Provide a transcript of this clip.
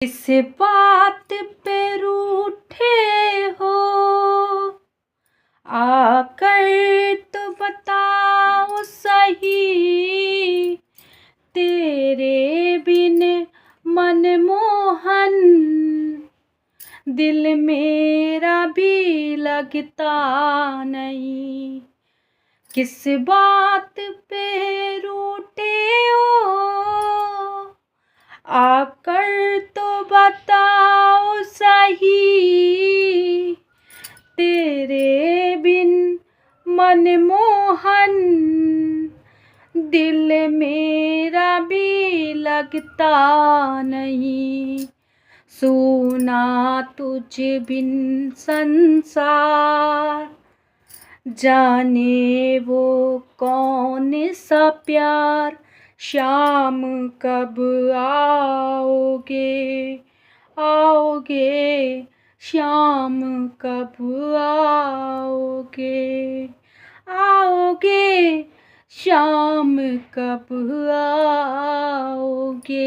किस बात पे रूठे हो, आकर तो बताओ सही। तेरे बिन मनमोहन दिल मेरा भी लगता नहीं। किस बात पे रूठे हो, आकर तो बताओ सही। तेरे बिन मनमोहन दिल मेरा भी लगता नहीं। सुना तुझ बिन संसार, जाने वो कौन सा प्यार। शाम कब आओगे, आओगे, शाम कब आओगे, आओगे, शाम कब आओगे।